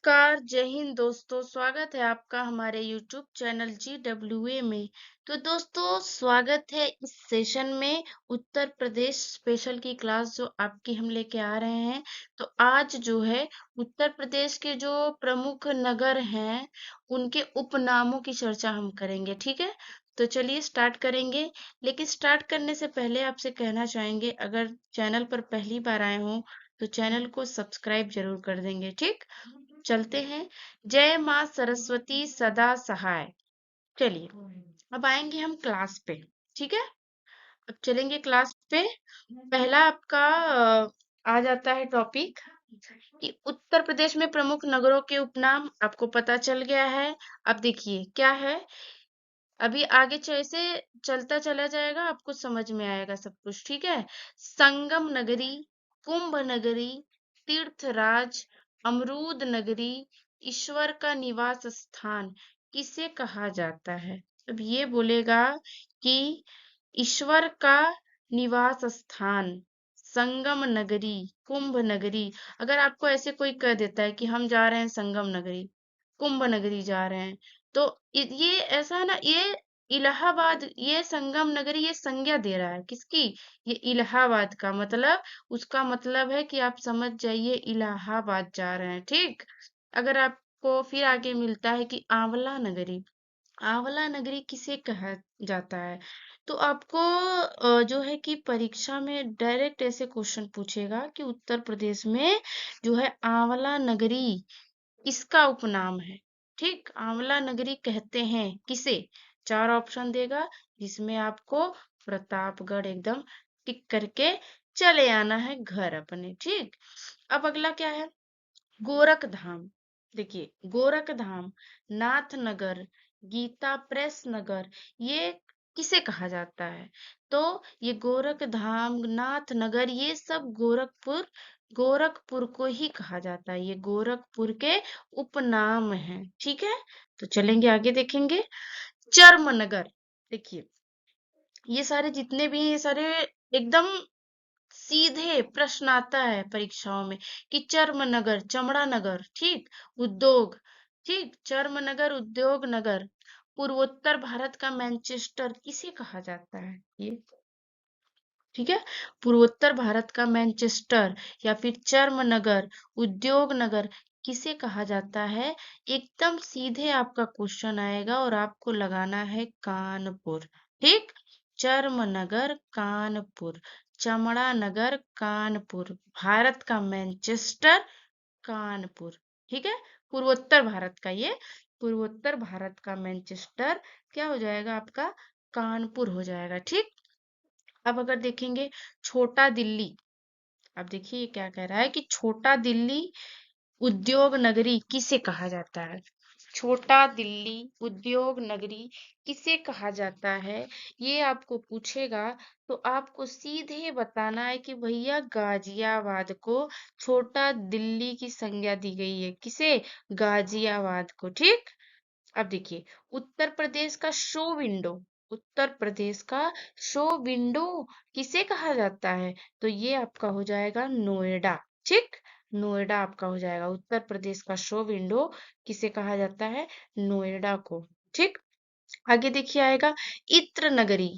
नमस्कार, जय हिंद दोस्तों। स्वागत है आपका हमारे YouTube चैनल GWA में। तो दोस्तों स्वागत है इस सेशन में उत्तर प्रदेश स्पेशल की क्लास जो आपकी हम लेके आ रहे हैं। तो आज जो है उत्तर प्रदेश के जो प्रमुख नगर हैं उनके उपनामों की चर्चा हम करेंगे, ठीक है। तो चलिए स्टार्ट करेंगे। लेकिन स्टार्ट करने से पहले आपसे कहना चाहेंगे, अगर चैनल पर पहली बार आए हों तो चैनल को सब्सक्राइब जरूर कर देंगे, ठीक। चलते हैं। जय माँ सरस्वती सदा सहाय। चलिए अब आएंगे हम क्लास पे, ठीक है। अब चलेंगे क्लास पे। पहला आपका आ जाता है टॉपिक कि उत्तर प्रदेश में प्रमुख नगरों के उपनाम आपको पता चल गया है। अब देखिए क्या है, अभी आगे जैसे चलता चला जाएगा आपको समझ में आएगा सब कुछ, ठीक है। संगम नगरी, कुंभ नगरी, तीर्थराज, अमरूद नगरी, ईश्वर का निवास स्थान किसे कहा जाता है। अब ये बोलेगा कि ईश्वर का निवास स्थान संगम नगरी, कुंभ नगरी। अगर आपको ऐसे कोई कह देता है कि हम जा रहे हैं संगम नगरी, कुंभ नगरी जा रहे हैं, तो ये ऐसा है ना, ये इलाहाबाद, ये संगम नगरी ये संज्ञा दे रहा है किसकी, ये इलाहाबाद का। मतलब उसका मतलब है कि आप समझ जाइए इलाहाबाद जा रहे हैं, ठीक। अगर आपको फिर आगे मिलता है कि आंवला नगरी, आंवला नगरी किसे कहा जाता है, तो आपको जो है कि परीक्षा में डायरेक्ट ऐसे क्वेश्चन पूछेगा कि उत्तर प्रदेश में जो है आंवला नगरी किसका उपनाम है, ठीक। आंवला नगरी कहते हैं किसे, चार ऑप्शन देगा जिसमें आपको प्रतापगढ़ एकदम टिक करके चले आना है घर अपने, ठीक। अब अगला क्या है, गोरख धाम। देखिए गोरख धाम, नाथ नगर, गीता प्रेस नगर, ये किसे कहा जाता है, तो ये गोरख धाम, नाथ नगर, ये सब गोरखपुर, गोरखपुर को ही कहा जाता है। ये गोरखपुर के उपनाम हैं, ठीक है। तो चलेंगे आगे देखेंगे। चर्म नगर, देखिए ये सारे जितने भी हैं, ये सारे एकदम सीधे प्रश्न आता है परीक्षाओं में कि चर्म नगर, चमड़ा नगर, ठीक, उद्योग, ठीक, चर्म नगर, उद्योग नगर, पूर्वोत्तर भारत का मैनचेस्टर किसे कहा जाता है ये, ठीक है। पूर्वोत्तर भारत का मैनचेस्टर या फिर चर्म नगर, उद्योग नगर किसे कहा जाता है। एकदम सीधे आपका क्वेश्चन आएगा और आपको लगाना है कानपुर, ठीक। चर्म नगर कानपुर, चमड़ा नगर कानपुर, भारत का मैनचेस्टर कानपुर, ठीक है। पूर्वोत्तर भारत का ये, पूर्वोत्तर भारत का मैनचेस्टर क्या हो जाएगा आपका, कानपुर हो जाएगा, ठीक। अब अगर देखेंगे छोटा दिल्ली, अब देखिए ये क्या कह रहा है कि छोटा दिल्ली उद्योग नगरी किसे कहा जाता है। छोटा दिल्ली उद्योग नगरी किसे कहा जाता है, ये आपको पूछेगा तो आपको सीधे बताना है कि भैया गाजियाबाद को छोटा दिल्ली की संज्ञा दी गई है, किसे, गाजियाबाद को, ठीक। अब देखिए उत्तर प्रदेश का शो विंडो, उत्तर प्रदेश का शो विंडो किसे कहा जाता है, तो ये आपका हो जाएगा नोएडा, ठीक। नोएडा आपका हो जाएगा, उत्तर प्रदेश का शो विंडो किसे कहा जाता है, नोएडा को, ठीक। आगे देखिए आएगा इत्र नगरी,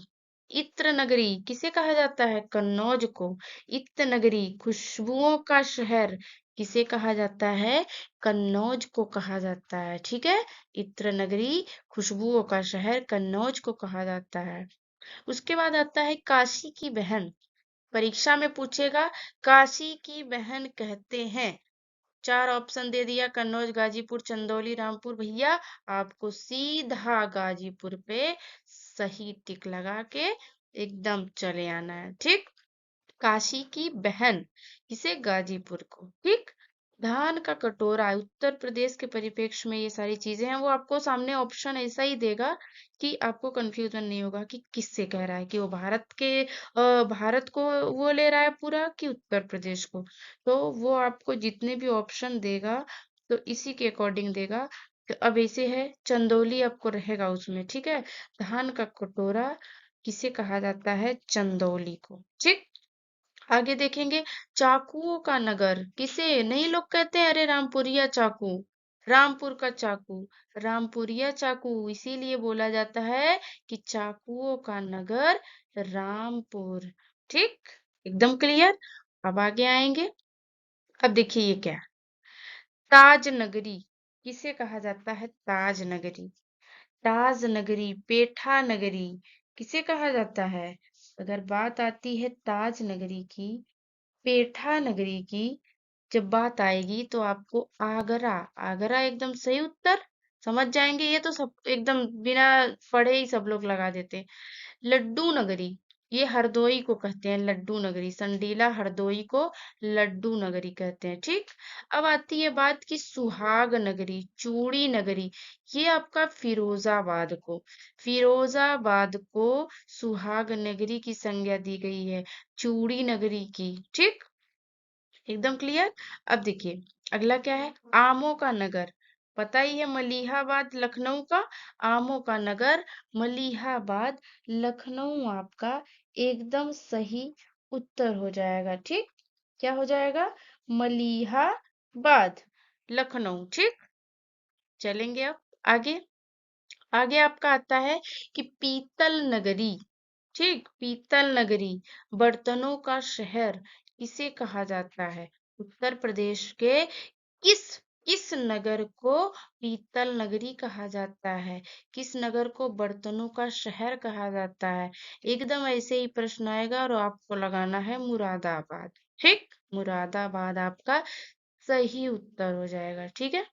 इत्र नगरी किसे कहा जाता है, कन्नौज को। इत्र नगरी खुशबुओं का शहर किसे कहा जाता है, कन्नौज को कहा जाता है, ठीक है। इत्र नगरी खुशबुओं का शहर कन्नौज को कहा जाता है। उसके बाद आता है काशी की बहन, परीक्षा में पूछेगा काशी की बहन कहते हैं, चार ऑप्शन दे दिया, कन्नौज, गाजीपुर, चंदौली, रामपुर। भैया आपको सीधा गाजीपुर पे सही टिक लगा के एकदम चले आना है, ठीक। काशी की बहन किसे, गाजीपुर को, ठीक। धान का कटोरा उत्तर प्रदेश के परिप्रेक्ष्य में ये सारी चीजें हैं, वो आपको सामने ऑप्शन ऐसा ही देगा कि आपको कंफ्यूजन नहीं होगा कि किससे कह रहा है, कि वो भारत के भारत को वो ले रहा है पूरा कि उत्तर प्रदेश को। तो वो आपको जितने भी ऑप्शन देगा तो इसी के अकॉर्डिंग देगा। तो अब ऐसे है चंदौली आपको रहेगा उसमें, ठीक है। धान का कटोरा किसे कहा जाता है, चंदौली को, ठीक। आगे देखेंगे चाकुओं का नगर किसे, नहीं लोग कहते हैं अरे रामपुरिया चाकू, रामपुर का चाकू, रामपुरिया चाकू, इसीलिए बोला जाता है कि चाकुओं का नगर रामपुर। ठीक, एकदम क्लियर। अब आगे आएंगे। अब देखिए ये क्या है? ताज नगरी किसे कहा जाता है? ताज नगरी, ताज नगरी, पेठा नगरी किसे कहा जाता है? अगर बात आती है ताज नगरी की, पेठा नगरी की, जब बात आएगी तो आपको आगरा, आगरा एकदम सही उत्तर। समझ जाएंगे, ये तो सब एकदम बिना पढ़े ही सब लोग लगा देते हैं। लड्डू नगरी, ये हरदोई को कहते हैं लड्डू नगरी, संडीला हरदोई को लड्डू नगरी कहते हैं। ठीक, अब आती है बात की सुहाग नगरी, चूड़ी नगरी, ये आपका फिरोजाबाद को, फिरोजाबाद को सुहाग नगरी की संज्ञा दी गई है, चूड़ी नगरी की। ठीक, एकदम क्लियर। अब देखिए अगला क्या है? आमों का नगर, पता ही है मलिहाबाद लखनऊ का, आमों का नगर मलिहाबाद लखनऊ आपका एकदम सही उत्तर हो जाएगा। ठीक, क्या हो जाएगा? मलिहाबाद लखनऊ। ठीक, चलेंगे अब आगे। आगे आपका आता है कि पीतल नगरी। ठीक, पीतल नगरी, बर्तनों का शहर किसे कहा जाता है? उत्तर प्रदेश के किस किस नगर को पीतल नगरी कहा जाता है? किस नगर को बर्तनों का शहर कहा जाता है? एकदम ऐसे ही प्रश्न आएगा और आपको लगाना है मुरादाबाद। ठीक, मुरादाबाद आपका सही उत्तर हो जाएगा। ठीक है,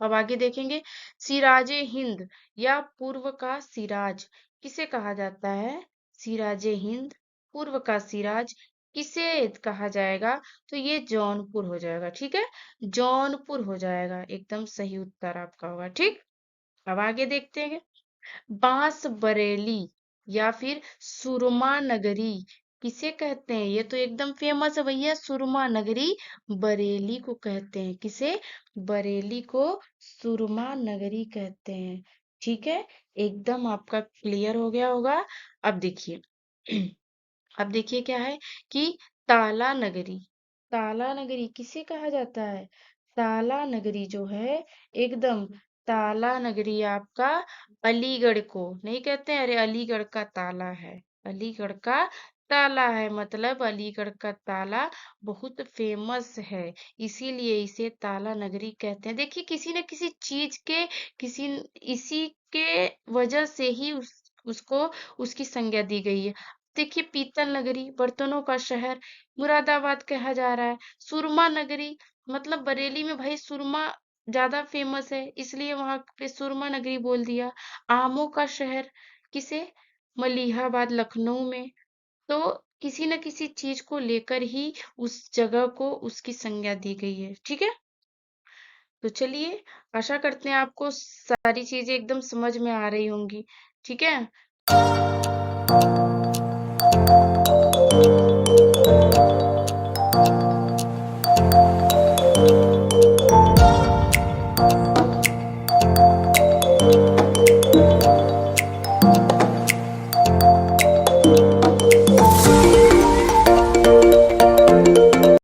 अब आगे देखेंगे। सिराजे हिंद या पूर्व का सिराज किसे कहा जाता है? सिराजे हिंद, पूर्व का सिराज किसे कहा जाएगा? तो ये जौनपुर हो जाएगा। ठीक है, जौनपुर हो जाएगा, एकदम सही उत्तर आपका होगा। ठीक, अब आगे देखते हैं। बांस बरेली या फिर सुरमा नगरी किसे कहते हैं? ये तो एकदम फेमस है भैया, सुरमा नगरी बरेली को कहते हैं। किसे? बरेली को सुरमा नगरी कहते हैं। ठीक है, एकदम आपका क्लियर हो गया होगा। अब देखिए अब देखिए क्या है कि ताला नगरी, ताला नगरी किसे कहा जाता है? ताला नगरी जो है एकदम, ताला नगरी आपका अलीगढ़ को नहीं कहते हैं, अरे अलीगढ़ का ताला है, अलीगढ़ का ताला है, मतलब अलीगढ़ का ताला बहुत फेमस है, इसीलिए इसे ताला नगरी कहते हैं। देखिए किसी न किसी चीज के, किसी इसी के वजह से ही उसको उसकी संज्ञा दी गई है। देखिए पीतल नगरी, बर्तनों का शहर, मुरादाबाद कहा जा रहा है। सुरमा नगरी, मतलब बरेली में भाई सुरमा ज्यादा फेमस है, इसलिए वहां पे सुरमा नगरी बोल दिया। आमों का शहर किसे? मलिहाबाद लखनऊ में। तो किसी न किसी चीज को लेकर ही उस जगह को उसकी संज्ञा दी गई है। ठीक है, तो चलिए, आशा करते हैं आपको सारी चीजें एकदम समझ में आ रही होंगी। ठीक है।